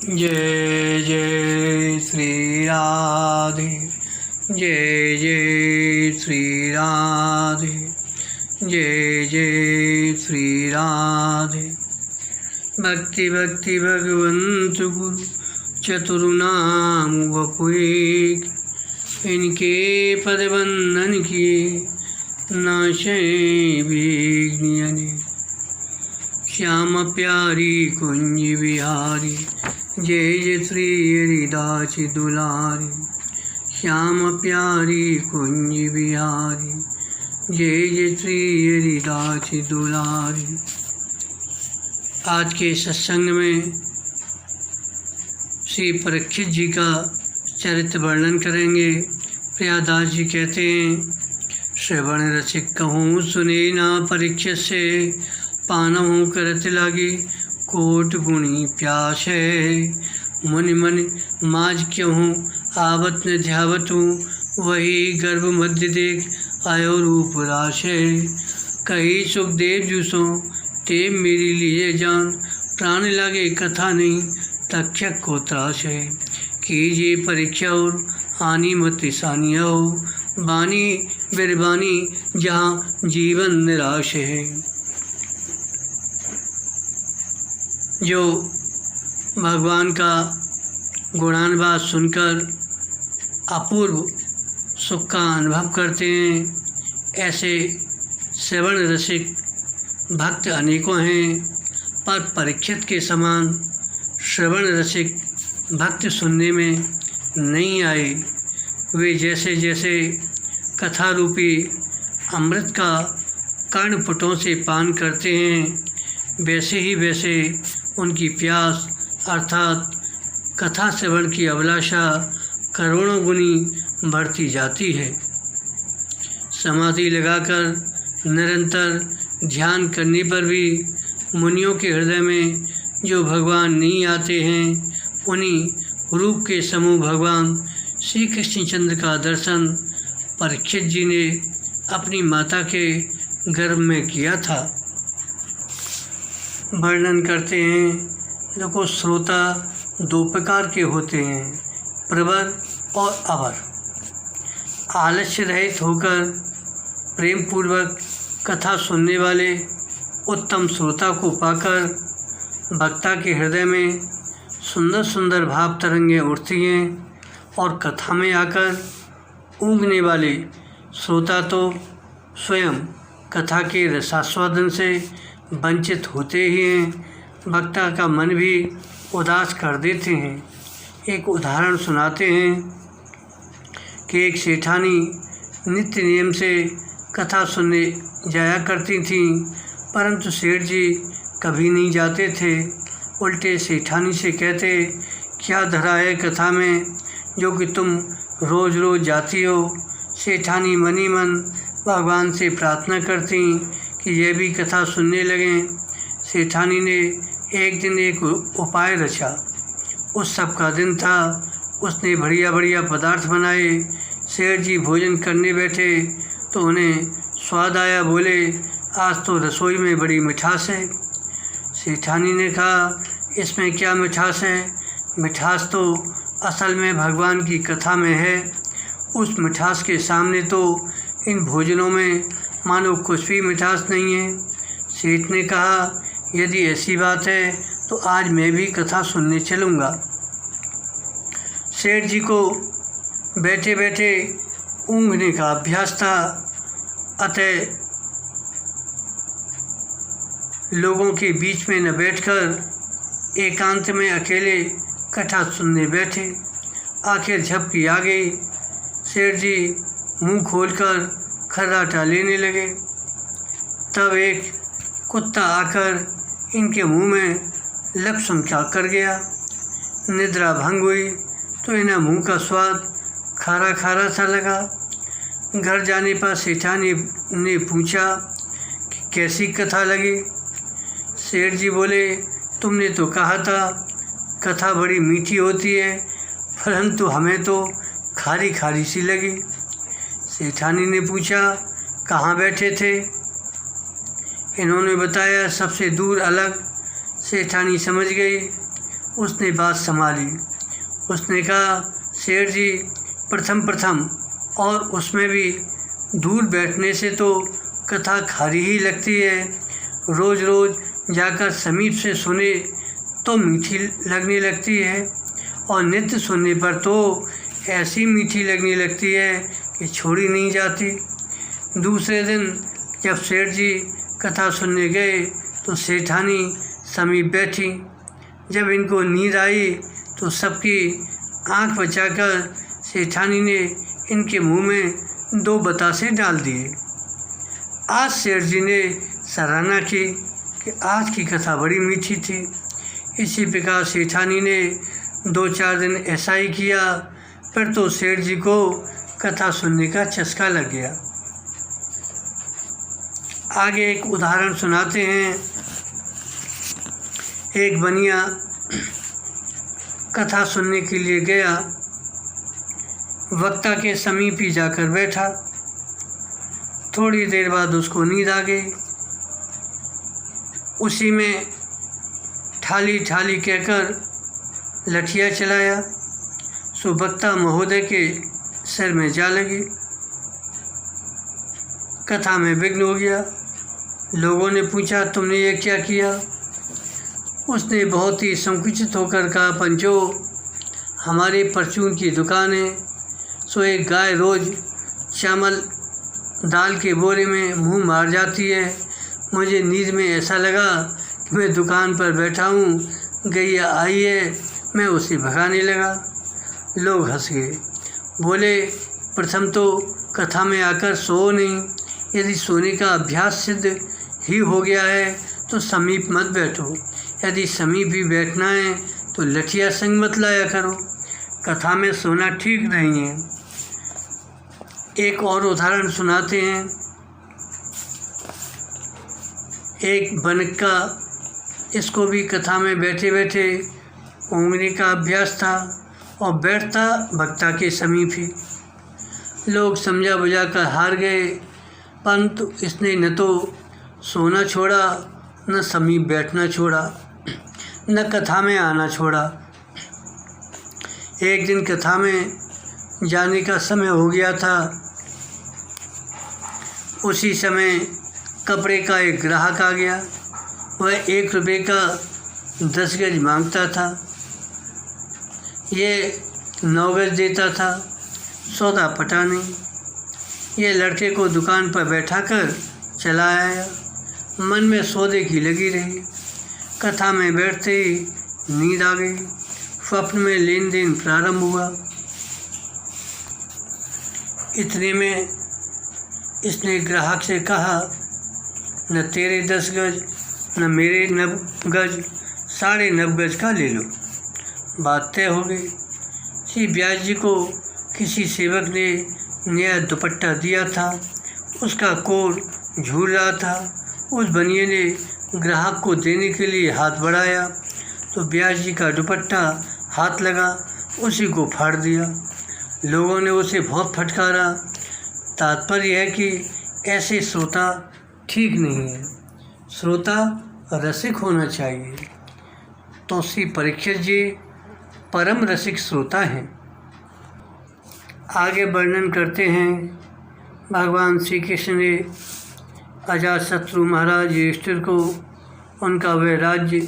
जय जय श्री राधे, जय जय श्री राधे, जय जय श्री राधे। भक्ति भक्ति भगवंत गुरु चतुर्नाम वपुएक, इनके पद बंधन किए नाशे विघ्न। श्याम प्यारी कुंज बिहारी, जय जय श्री हरिदास दुलारी। श्याम प्यारी कुंज बिहारी, जय जय श्री हरिदास दुलारी। आज के सत्संग में श्री परीक्षित जी का चरित्र वर्णन करेंगे। प्रियादास जी कहते हैं, श्रवण रसिक कहूँ सुने ना परीक्षित से, पानहु करत लागी कोट गुणी प्यास है। मुनि मन माज क्यों आवत न ध्यावत हूँ, वही गर्भ मध्य देख आयो रूप राश है। कही सुखदेव जूसो ते मेरी लिए जान, प्राण लागे कथा नहीं तक्षक को त्रास है। कीजिए परीक्षा और आनी मत सानिया हो, बानी बिरबानी जहाँ जीवन निराश है। जो भगवान का गुणानुवाद सुनकर अपूर्व सुख का अनुभव करते हैं, ऐसे श्रवण रसिक भक्त अनेकों हैं, पर परीक्षित के समान श्रवण रसिक भक्त सुनने में नहीं आए। वे जैसे जैसे कथा रूपी अमृत का कर्णपुटों से पान करते हैं, वैसे ही वैसे उनकी प्यास अर्थात कथा श्रवण की अभिलाषा करोड़ों गुनी बढ़ती जाती है। समाधि लगाकर निरंतर ध्यान करने पर भी मुनियों के हृदय में जो भगवान नहीं आते हैं, उन्हीं रूप के समूह भगवान श्री कृष्णचंद्र का दर्शन परीक्षित जी ने अपनी माता के गर्भ में किया था। वर्णन करते हैं, देखो श्रोता दो प्रकार के होते हैं, प्रवर और अवर। आलस्य रहित होकर प्रेम पूर्वक कथा सुनने वाले उत्तम श्रोता को पाकर वक्ता के हृदय में सुंदर सुंदर भाव तरंगें उठती हैं, और कथा में आकर ऊँघने वाले श्रोता तो स्वयं कथा के रसास्वादन से वंचित होते ही हैं, वक्ता का मन भी उदास कर देते हैं। एक उदाहरण सुनाते हैं कि एक सेठानी नित्य नियम से कथा सुनने जाया करती थीं, परंतु सेठ जी कभी नहीं जाते थे। उल्टे सेठानी से कहते, क्या धरा है कथा में जो कि तुम रोज़ रोज़ जाती हो। सेठानी मनी मन भगवान से प्रार्थना करती कि ये भी कथा सुनने लगें। सेठानी ने एक दिन एक उपाय रचा। उस सब का दिन था। उसने बढ़िया बढ़िया पदार्थ बनाए। सेठ जी भोजन करने बैठे तो उन्हें स्वाद आया, बोले, आज तो रसोई में बड़ी मिठास है। सेठानी ने कहा, इसमें क्या मिठास है? मिठास तो असल में भगवान की कथा में है। उस मिठास के सामने तो इन भोजनों में मानो कुछ भी मिठास नहीं है। सेठ ने कहा, यदि ऐसी बात है तो आज मैं भी कथा सुनने चलूँगा। सेठ जी को बैठे बैठे ऊँघने का अभ्यास था, अतः लोगों के बीच में न बैठकर एकांत में अकेले कथा सुनने बैठे। आखिर झपकी आ गई। सेठ जी मुंह खोलकर खर्राटा लेने लगे। तब एक कुत्ता आकर इनके मुंह में लपसम कर गया। निद्रा भंग हुई तो इन्हें मुंह का स्वाद खारा खारा सा लगा। घर जाने पर सेठानी ने पूछा कि कैसी कथा लगी। सेठ जी बोले, तुमने तो कहा था कथा बड़ी मीठी होती है, परंतु हमें तो खारी खारी सी लगी। सेठानी ने पूछा, कहाँ बैठे थे? इन्होंने बताया, सबसे दूर अलग। सेठानी समझ गई उसने बात संभाली। उसने कहा, सेठ जी, प्रथम और उसमें भी दूर बैठने से तो कथा खारी ही लगती है। रोज़ रोज़ जाकर समीप से सुने तो मीठी लगने लगती है, और नित्य सुनने पर तो ऐसी मीठी लगने लगती है कि छोड़ी नहीं जाती। दूसरे दिन जब सेठ जी कथा सुनने गए तो सेठानी समीप बैठी। जब इनको नींद आई तो सबकी आंख बचाकर सेठानी ने इनके मुंह में 2 बतासे डाल दिए। आज सेठ जी ने सराहना की कि आज की कथा बड़ी मीठी थी। इसी प्रकार सेठानी ने 2-4 दिन ऐसा ही किया, फिर तो सेठ जी को कथा सुनने का चस्का लग गया। आगे एक उदाहरण सुनाते हैं। एक बनिया कथा सुनने के लिए गया, वक्ता के समीप ही जाकर बैठा। थोड़ी देर बाद उसको नींद आ गई। उसी में ठाली ठाली कहकर लठिया चलाया, सो वक्ता महोदय के सिर में जा लगी। कथा में विघ्न हो गया। लोगों ने पूछा, तुमने ये क्या किया? उसने बहुत ही संकुचित होकर कहा, पंचो, हमारी परचून की दुकान है, सो एक गाय रोज़ चावल दाल के बोरे में मुंह मार जाती है। मुझे नींद में ऐसा लगा कि मैं दुकान पर बैठा हूँ, गैया आई है, मैं उसे भगाने लगा। लोग हंस गए। बोले, प्रथम तो कथा में आकर सो नहीं। यदि सोने का अभ्यास सिद्ध ही हो गया है तो समीप मत बैठो। यदि समीप भी बैठना है तो लठिया संग मत लाया करो। कथा में सोना ठीक नहीं है। एक और उदाहरण सुनाते हैं। एक बनक्का, इसको भी कथा में बैठे बैठे ऊँघने का अभ्यास था और बैठता वक्ता के समीप ही। लोग समझा बुझा कर हार गए, परंतु इसने न तो सोना छोड़ा, न समीप बैठना छोड़ा, न कथा में आना छोड़ा। एक दिन कथा में जाने का समय हो गया था। उसी समय कपड़े का एक ग्राहक आ गया। वह 1 रुपये का 10 गज मांगता था। ये 9 गज देता था। सौदा पटा नहीं। ये लड़के को दुकान पर बैठाकर चला आया। मन में सौदे की लगी रही। कथा में बैठते ही नींद आ गई। स्वप्न में लेन देन प्रारंभ हुआ। इतने में इसने ग्राहक से कहा, न तेरे 10 गज, न मेरे 9 गज, 9.5 गज का ले लो। बात तय हो गई। श्री व्यास जी को किसी सेवक ने नया दुपट्टा दिया था। उसका कोर झूल रहा था। उस बनिए ने ग्राहक को देने के लिए हाथ बढ़ाया तो व्यास जी का दुपट्टा हाथ लगा, उसी को फाड़ दिया। लोगों ने उसे बहुत फटकारा। तात्पर्य है कि ऐसे श्रोता ठीक नहीं है। श्रोता रसिक होना चाहिए। तो श्री परीक्षित जी परम रसिक श्रोता हैं। आगे वर्णन करते हैं। भगवान श्री कृष्ण ने अजातशत्रु महाराज युधिष्ठिर को उनका वह राज्य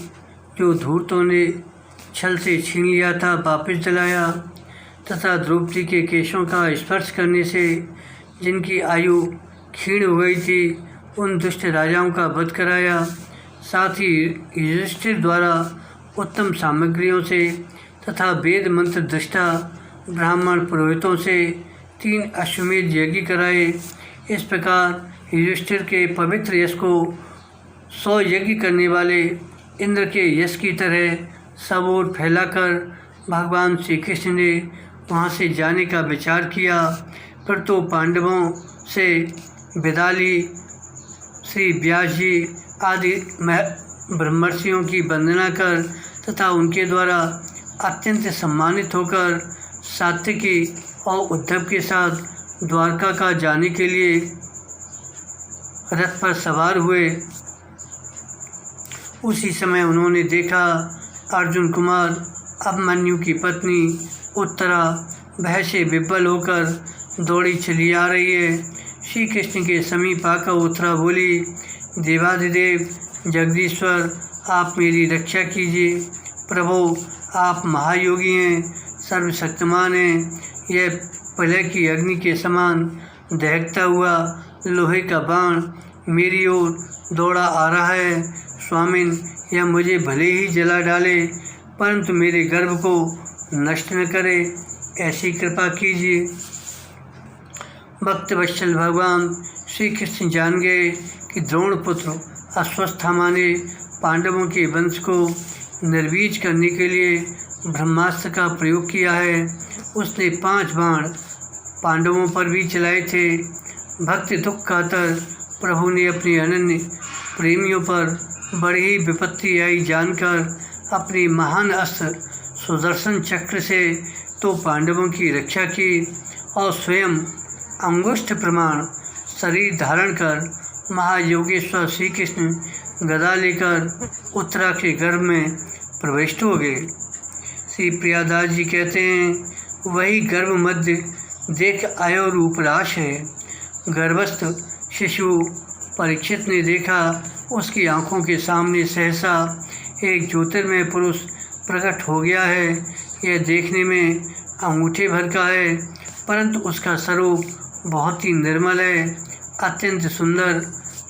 जो धूर्तों ने छल से छीन लिया था वापस दिलाया, तथा द्रौपदी के केशों का स्पर्श करने से जिनकी आयु क्षीण हो गई थी उन दुष्ट राजाओं का वध कराया। साथ ही युधिष्ठिर द्वारा उत्तम सामग्रियों से तथा वेद मंत्र दृष्टा ब्राह्मण पुरोहितों से 3 अश्वमेध यज्ञ कराए। इस प्रकार युधिष्ठिर के पवित्र यश को 100 यज्ञ करने वाले इंद्र के यश की तरह सब ओर फैलाकर भगवान श्री कृष्ण ने वहाँ से जाने का विचार किया। फिर तो पांडवों से विदा ली। श्री व्यास जी आदि ब्रह्मर्षियों की वंदना कर तथा उनके द्वारा अत्यंत सम्मानित होकर सात्विकी और उद्धव के साथ द्वारका का जाने के लिए रथ पर सवार हुए। उसी समय उन्होंने देखा अर्जुन कुमार अभिमन्यु की पत्नी उत्तरा भय से विह्वल होकर दौड़ी चली आ रही है। श्री कृष्ण के समीप आकर उत्तरा बोली, देवाधिदेव जगदीश्वर, आप मेरी रक्षा कीजिए। प्रभु, आप महायोगी हैं, सर्वशक्तिमान हैं। यह प्रलय की अग्नि के समान दहकता हुआ लोहे का बाण मेरी ओर दौड़ा आ रहा है। स्वामिन, यह मुझे भले ही जला डाले, परंतु मेरे गर्भ को नष्ट न करे, ऐसी कृपा कीजिए। भक्तवत्सल भगवान श्री कृष्ण जान गए कि द्रोणपुत्र अश्वत्थामा ने पांडवों के वंश को निर्वीज करने के लिए ब्रह्मास्त्र का प्रयोग किया है। उसने 5 बाण पांडवों पर भी चलाए थे। भक्त दुख खातर प्रभु ने अपने अनन्य प्रेमियों पर बड़ी ही विपत्ति आई जानकर अपने महान अस्त्र सुदर्शन चक्र से तो पांडवों की रक्षा की और स्वयं अंगुष्ठ प्रमाण शरीर धारण कर महायोगेश्वर श्री कृष्ण गदा लेकर उत्तरा के गर्भ में प्रविष्ट हो गए। श्री प्रियादास जी कहते हैं, वही गर्भ मध्य देख आयो रूपराश है। गर्भस्थ शिशु परीक्षित ने देखा, उसकी आंखों के सामने सहसा एक ज्योतिर्मय पुरुष प्रकट हो गया है। यह देखने में अंगूठे भर का है, परंतु उसका स्वरूप बहुत ही निर्मल है। अत्यंत सुंदर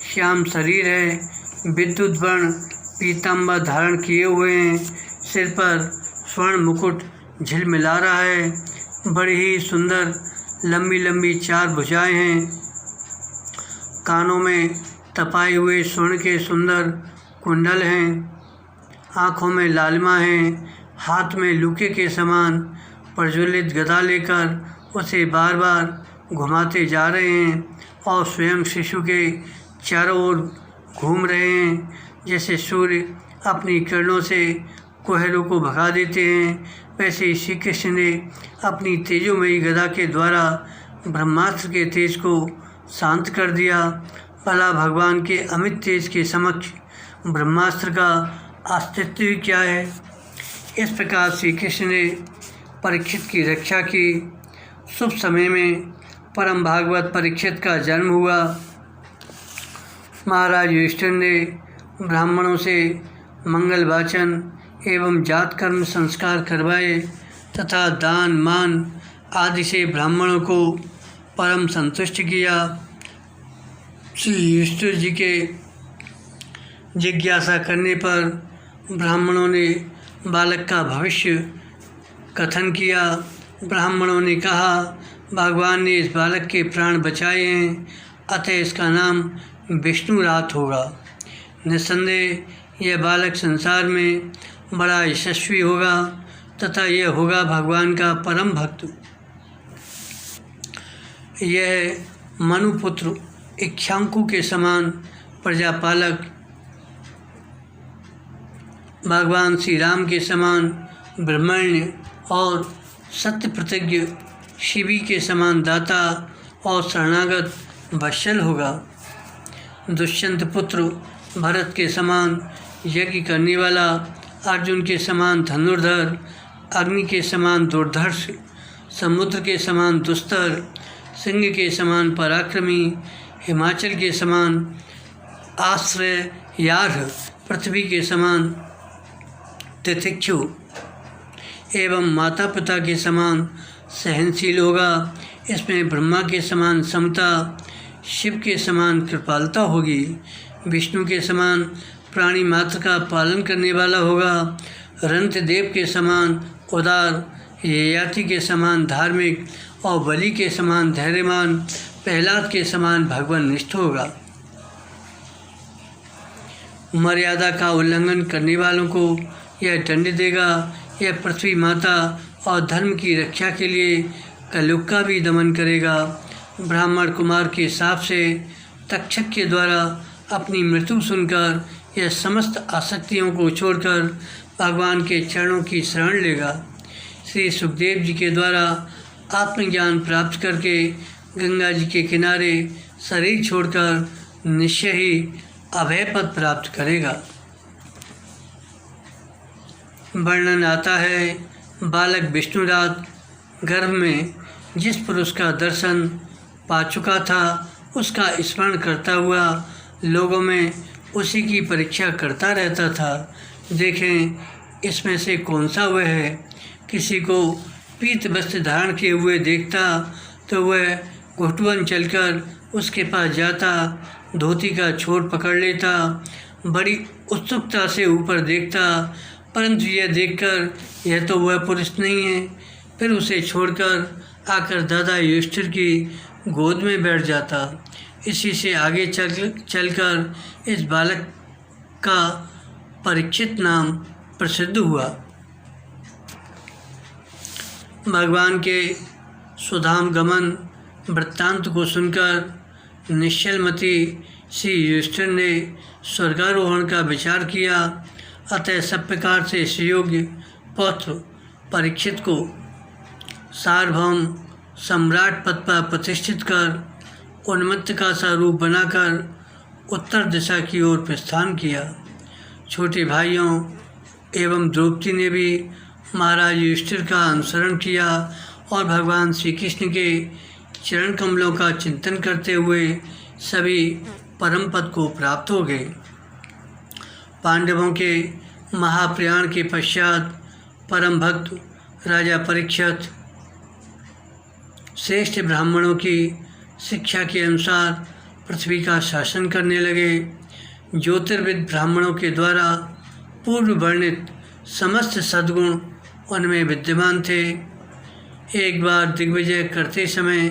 श्याम शरीर है, विद्युत वर्ण पीताम्बर धारण किए हुए हैं, सिर पर स्वर्ण मुकुट झिलमिला रहा है। बड़ी ही सुंदर लंबी लंबी 4 भुजाएं हैं। कानों में तपाए हुए स्वर्ण के सुंदर कुंडल हैं। आँखों में लालिमा है। हाथ में लूके के समान प्रज्वलित गदा लेकर उसे बार बार घुमाते जा रहे हैं और स्वयं शिशु के चारों ओर घूम रहे हैं। जैसे सूर्य अपनी किरणों से कोहरों को भगा देते हैं, वैसे ही श्री कृष्ण ने अपनी तेजोमयी गदा के द्वारा ब्रह्मास्त्र के तेज को शांत कर दिया। भला भगवान के अमित तेज के समक्ष ब्रह्मास्त्र का अस्तित्व क्या है। इस प्रकार श्री कृष्ण ने परीक्षित की रक्षा की। शुभ समय में परम भागवत परीक्षित का जन्म हुआ। महाराज युधिष्ठिर ने ब्राह्मणों से मंगल वाचन एवं जात कर्म संस्कार करवाए तथा दान मान आदि से ब्राह्मणों को परम संतुष्ट किया। श्री युधिष्ठिर जी के जिज्ञासा करने पर ब्राह्मणों ने बालक का भविष्य कथन किया। ब्राह्मणों ने कहा, भगवान ने इस बालक के प्राण बचाए हैं, अतः इसका नाम विष्णुरात होगा। निस्संदेह यह बालक संसार में बड़ा यशस्वी होगा तथा यह होगा भगवान का परम भक्त। यह मनुपुत्र इक्ष्वाकु के समान प्रजापालक, भगवान श्री राम के समान ब्रह्मण्य और सत्य प्रतिज्ञ, शिवी के समान दाता और शरणागत वत्सल होगा। दुष्यंत पुत्र भरत के समान यज्ञ करने वाला, अर्जुन के समान धनुर्धर, अग्नि के समान दुर्धर्ष, समुद्र के समान दुस्तर, सिंह के समान पराक्रमी, हिमाचल के समान आश्रयार्ह, पृथ्वी के समान तितिक्षु एवं माता पिता के समान सहनशील होगा। इसमें ब्रह्मा के समान समता, शिव के समान कृपालता होगी, विष्णु के समान प्राणी मात्र का पालन करने वाला होगा, रंतदेव के समान उदार, ययाति के समान धार्मिक और बलि के समान धैर्यवान, प्रहलाद के समान भगवाननिष्ठ होगा। मर्यादा का उल्लंघन करने वालों को यह दंड देगा। यह पृथ्वी माता और धर्म की रक्षा के लिए कलयुग का भी दमन करेगा। ब्राह्मण कुमार के शाप से तक्षक के द्वारा अपनी मृत्यु सुनकर यह समस्त आसक्तियों को छोड़कर भगवान के चरणों की शरण लेगा। श्री सुखदेव जी के द्वारा आत्मज्ञान प्राप्त करके गंगा जी के किनारे शरीर छोड़कर निश्चय ही अभय पद प्राप्त करेगा। वर्णन आता है, बालक विष्णुरात गर्भ में जिस पुरुष का दर्शन पा चुका था उसका स्मरण करता हुआ लोगों में उसी की परीक्षा करता रहता था। देखें इसमें से कौन सा वह है। किसी को पीत वस्त्र धारण किए हुए देखता तो वह घुटुअन चलकर उसके पास जाता, धोती का छोर पकड़ लेता, बड़ी उत्सुकता से ऊपर देखता, परंतु यह देखकर यह तो वह पुरुष नहीं है, फिर उसे छोड़कर आकर दादा युधिष्ठिर की गोद में बैठ जाता। इसी से आगे चलकर इस बालक का परीक्षित नाम प्रसिद्ध हुआ। भगवान के सुधाम गमन वृत्तांत को सुनकर निश्चलमति श्री युधिष्ठिर ने स्वर्गारोहण का विचार किया। अतः सब प्रकार से सुयोग्य पौत्र परीक्षित को सार्वभौम सम्राट पद पर प्रतिष्ठित कर उन्मत्त का सा रूप बनाकर उत्तर दिशा की ओर प्रस्थान किया। छोटे भाइयों एवं द्रौपदी ने भी महाराज युधिष्ठिर का अनुसरण किया और भगवान श्री कृष्ण के चरण कमलों का चिंतन करते हुए सभी परम पद को प्राप्त हो गए। पांडवों के महाप्रयाण के पश्चात परम भक्त राजा परीक्षित श्रेष्ठ ब्राह्मणों की शिक्षा के अनुसार पृथ्वी का शासन करने लगे। ज्योतिर्विद ब्राह्मणों के द्वारा पूर्व वर्णित समस्त सद्गुण उनमें विद्यमान थे। एक बार दिग्विजय करते समय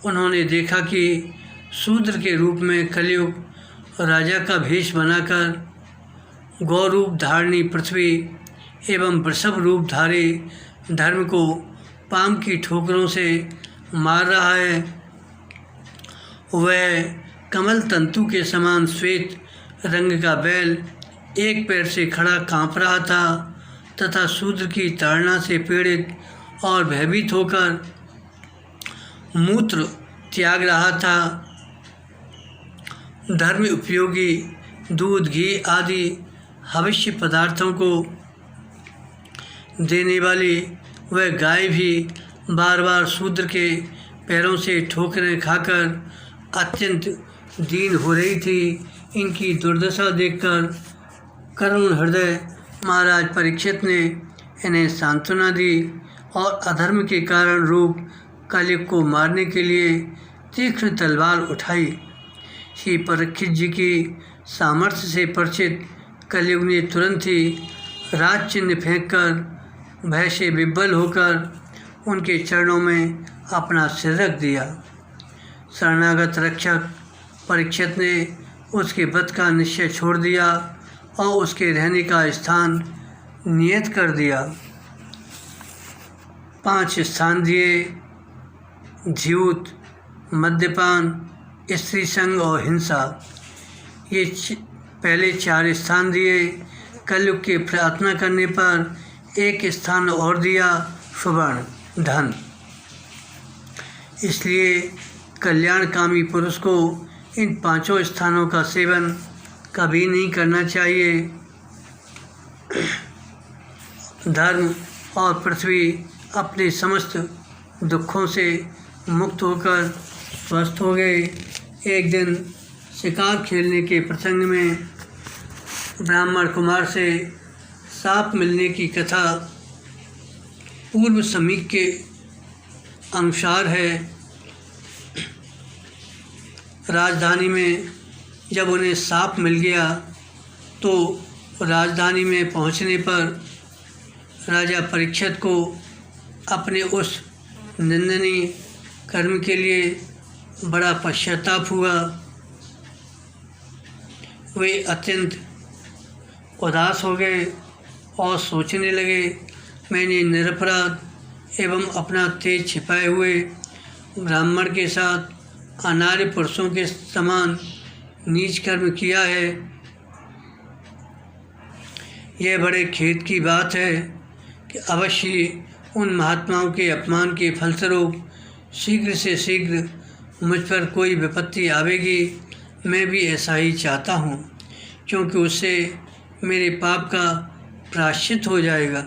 उन्होंने देखा कि शूद्र के रूप में कलयुग राजा का भेष बनाकर गौरूप धारणी पृथ्वी एवं वृषभ रूप धारी धर्म को पाम की ठोकरों से मार रहा है। वह कमल तंतु के समान श्वेत रंग का बैल एक पैर से खड़ा कांप रहा था तथा शूद्र की ताड़ना से पीड़ित और भयभीत होकर मूत्र त्याग रहा था। धर्म उपयोगी दूध, घी आदि हविष्य पदार्थों को देने वाली वह गाय भी बार बार शूद्र के पैरों से ठोकरें खाकर अत्यंत दीन हो रही थी। इनकी दुर्दशा देखकर करुण हृदय महाराज परीक्षित ने इन्हें सांत्वना दी और अधर्म के कारण रूप कलयुग को मारने के लिए तीक्ष्ण तलवार उठाई। श्री परीक्षित जी की सामर्थ्य से परिचित कलयुग ने तुरंत ही राज चिन्ह फेंककर भय से विह्वल होकर उनके चरणों में अपना सिर रख दिया। शरणागत रक्षक परीक्षित ने उसके वध का निश्चय छोड़ दिया और उसके रहने का स्थान नियत कर दिया। 5 स्थान दिए: झूठ, मद्यपान, स्त्री संग और हिंसा। ये पहले 4 स्थान दिए। कलयुग की प्रार्थना करने पर एक स्थान और दिया: सुवर्ण धन। इसलिए कल्याणकामी पुरुष को इन 5 स्थानों का सेवन कभी नहीं करना चाहिए। धर्म और पृथ्वी अपने समस्त दुखों से मुक्त होकर स्वस्थ हो गए। एक दिन शिकार खेलने के प्रसंग में ब्राह्मण कुमार से साप मिलने की कथा पूर्व समीक के अनुसार है। राजधानी में जब उन्हें साप मिल गया तो राजधानी में पहुंचने पर राजा परीक्षित को अपने उस निंदनीय कर्म के लिए बड़ा पश्चाताप हुआ। वे अत्यंत उदास हो गए और सोचने लगे, मैंने निरपराध एवं अपना तेज छिपाए हुए ब्राह्मण के साथ अनार्य पुरुषों के समान नीच कर्म किया है। यह बड़े खेद की बात है कि अवश्य उन महात्माओं के अपमान के फलस्वरूप शीघ्र से शीघ्र मुझ पर कोई विपत्ति आवेगी। मैं भी ऐसा ही चाहता हूँ, क्योंकि उससे मेरे पाप का प्रायश्चित हो जाएगा।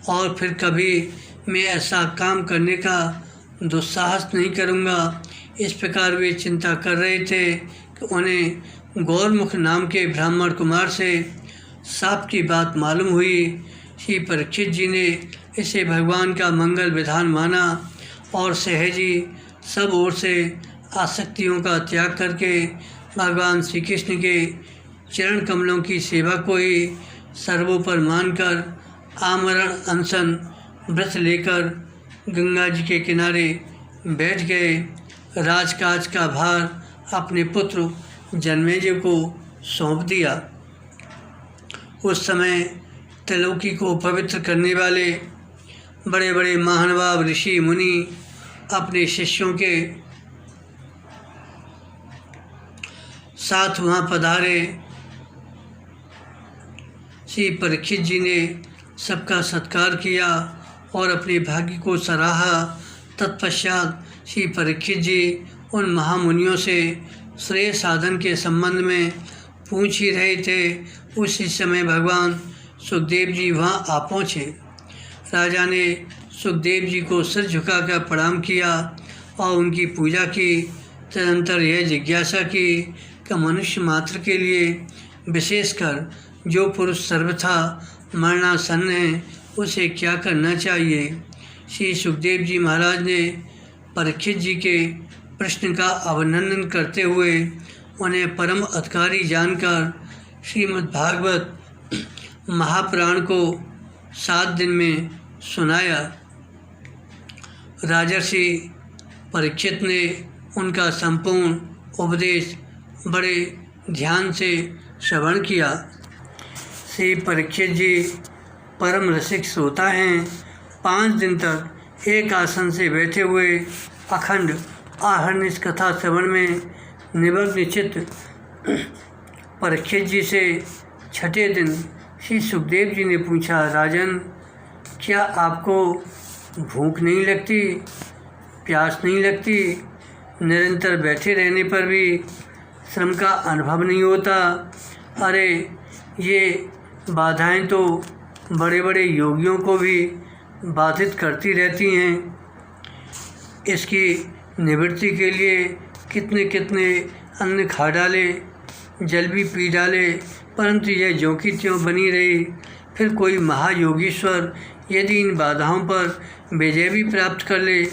और फिर कभी मैं ऐसा काम करने का दुस्साहस नहीं करूँगा। इस प्रकार वे चिंता कर रहे थे कि उन्हें गौरमुख नाम के ब्राह्मण कुमार से साप की बात मालूम हुई। श्री परीक्षित जी ने इसे भगवान का मंगल विधान माना और सहज ही सब ओर से आसक्तियों का त्याग करके भगवान श्री कृष्ण के चरण कमलों की सेवा को ही सर्वोपर मानकर आमरण अनशन व्रत लेकर गंगा जी के किनारे बैठ गए। राजकाज का भार अपने पुत्र जन्मेजय को सौंप दिया। उस समय त्रिलोकी को पवित्र करने वाले बड़े बड़े महानुभाव ऋषि मुनि अपने शिष्यों के साथ वहाँ पधारे। श्री परीक्षित जी ने सबका सत्कार किया और अपने भाग्य को सराहा। तत्पश्चात श्री परीक्षित जी उन महामुनियों से श्रेय साधन के संबंध में पूछ ही रहे थे। उसी समय भगवान सुखदेव जी वहाँ आ पहुँचे। राजा ने सुखदेव जी को सिर झुकाकर प्रणाम किया और उनकी पूजा की। तदनंतर यह जिज्ञासा की कि मनुष्य मात्र के लिए विशेषकर जो पुरुष सर्वथा मरणासन्न है उसे क्या करना चाहिए। श्री सुखदेव जी महाराज ने परीक्षित जी के प्रश्न का अभिनंदन करते हुए उन्हें परम अधिकारी जानकर श्रीमद्भागवत महापुराण को 7 दिन में सुनाया। राजर्षि परीक्षित ने उनका संपूर्ण उपदेश बड़े ध्यान से श्रवण किया। श्री परीक्षित जी परम रसिक श्रोता हैं। 5 दिन तक एक आसन से बैठे हुए अखंड आहर्निश कथा श्रवण में निमग्न चित्त परीक्षित जी से 6ठे दिन श्री सुखदेव जी ने पूछा, राजन, क्या आपको भूख नहीं लगती, प्यास नहीं लगती? निरंतर बैठे रहने पर भी श्रम का अनुभव नहीं होता? अरे ये बाधाएं तो बड़े बड़े योगियों को भी बाधित करती रहती हैं। इसकी निवृत्ति के लिए कितने कितने अन्न खा डाले, जल भी पी डाले, परंतु यह ज्यों की त्यों बनी रही। फिर कोई महायोगीश्वर यदि इन बाधाओं पर विजय भी प्राप्त कर ले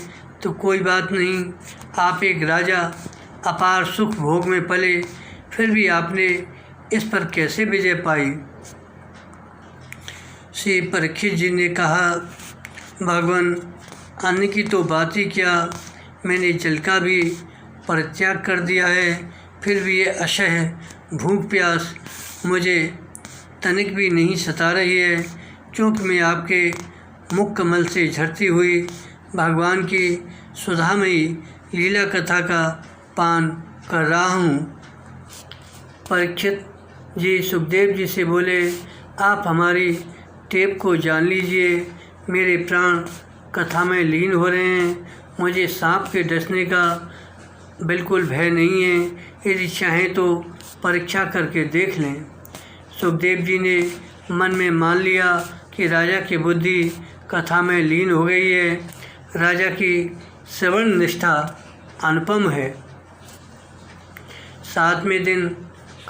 तो कोई बात नहीं। आप एक राजा अपार सुख भोग में पले, फिर भी आपने इस पर कैसे विजय पाई? श्री परीक्षित जी ने कहा, भगवान, अन्न की तो बात ही क्या, मैंने जल का भी परित्याग कर दिया है, फिर भी ये असह्य भूख प्यास मुझे तनिक भी नहीं सता रही है, क्योंकि मैं आपके मुख कमल से झरती हुई भगवान की सुधामयी लीला कथा का पान कर रहा हूँ। परीक्षित जी सुखदेव जी से बोले, आप हमारी टेप को जान लीजिए, मेरे प्राण कथा में लीन हो रहे हैं, मुझे सांप के डसने का बिल्कुल भय नहीं है, यदि चाहें तो परीक्षा करके देख लें। सुखदेव जी ने मन में मान लिया कि राजा की बुद्धि कथा में लीन हो गई है। राजा की श्रवण निष्ठा अनुपम है। 7वें दिन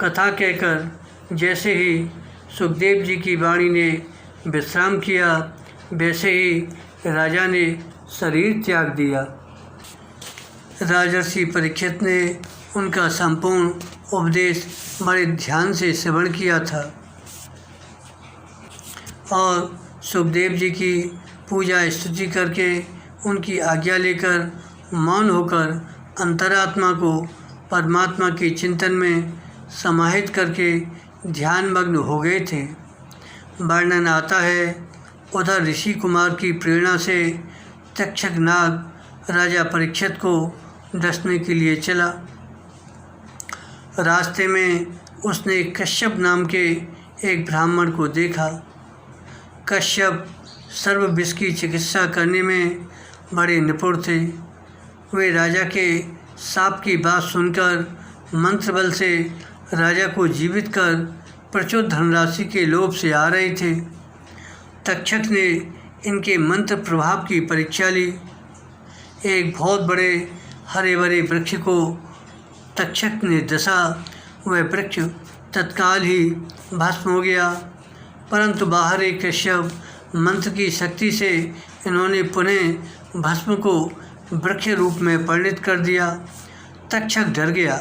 कथा कहकर जैसे ही सुखदेव जी की वाणी ने विश्राम किया, वैसे ही राजा ने शरीर त्याग दिया। राजर्षि परीक्षित ने उनका संपूर्ण उपदेश बड़े ध्यान से श्रवण किया था और सुखदेव जी की पूजा स्तुति करके उनकी आज्ञा लेकर मौन होकर अंतरात्मा को परमात्मा के चिंतन में समाहित करके ध्यानमग्न हो गए थे। वर्णन आता है, उधर ऋषि कुमार की प्रेरणा से तक्षक नाग राजा परीक्षित को डसने के लिए चला। रास्ते में उसने कश्यप नाम के एक ब्राह्मण को देखा। कश्यप सर्व विष की चिकित्सा करने में बड़े निपुण थे। वे राजा के साप की बात सुनकर मंत्र बल से राजा को जीवित कर प्रचुर धनराशि के लोभ से आ रहे थे। तक्षक ने इनके मंत्र प्रभाव की परीक्षा ली। एक बहुत बड़े हरे भरे वृक्ष को तक्षक ने दसा, वह वृक्ष तत्काल ही भस्म हो गया। परंतु बाहर एक कश्यप मंत्र की शक्ति से इन्होंने पुनः भस्म को वृक्ष रूप में परिणित कर दिया। तक्षक डर गया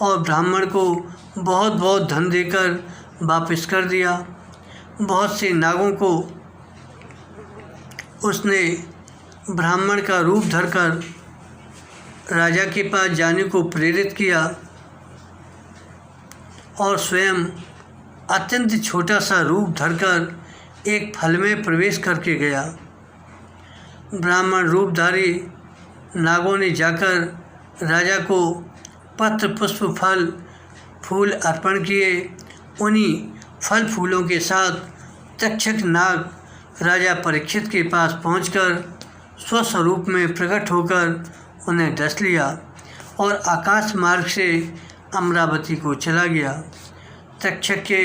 और ब्राह्मण को बहुत बहुत धन देकर वापस कर दिया। बहुत से नागों को उसने ब्राह्मण का रूप धरकर राजा के पास जाने को प्रेरित किया और स्वयं अत्यंत छोटा सा रूप धरकर एक फल में प्रवेश करके गया। ब्राह्मण रूपधारी नागों ने जाकर राजा को पत्र पुष्प फल फूल अर्पण किए। उन्हीं फल फूलों के साथ तक्षक नाग राजा परीक्षित के पास पहुंचकर स्वस्वरूप में प्रकट होकर उन्हें डस लिया और आकाश मार्ग से अमरावती को चला गया। तक्षक के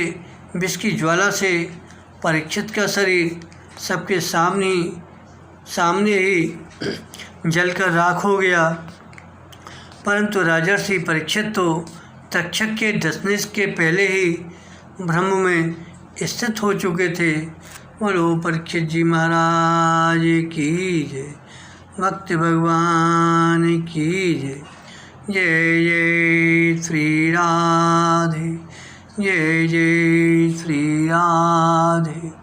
विष की ज्वाला से परीक्षित का शरीर सबके सामने ही जलकर राख हो गया। परंतु राजर्षि परीक्षित तो तक्षक के डसने के पहले ही ब्रह्म में स्थित हो चुके थे। बोलो परीक्षित जी महाराज की जय, भक्त भगवान की जय। जय जय श्री राधे, जय जय श्री राधे।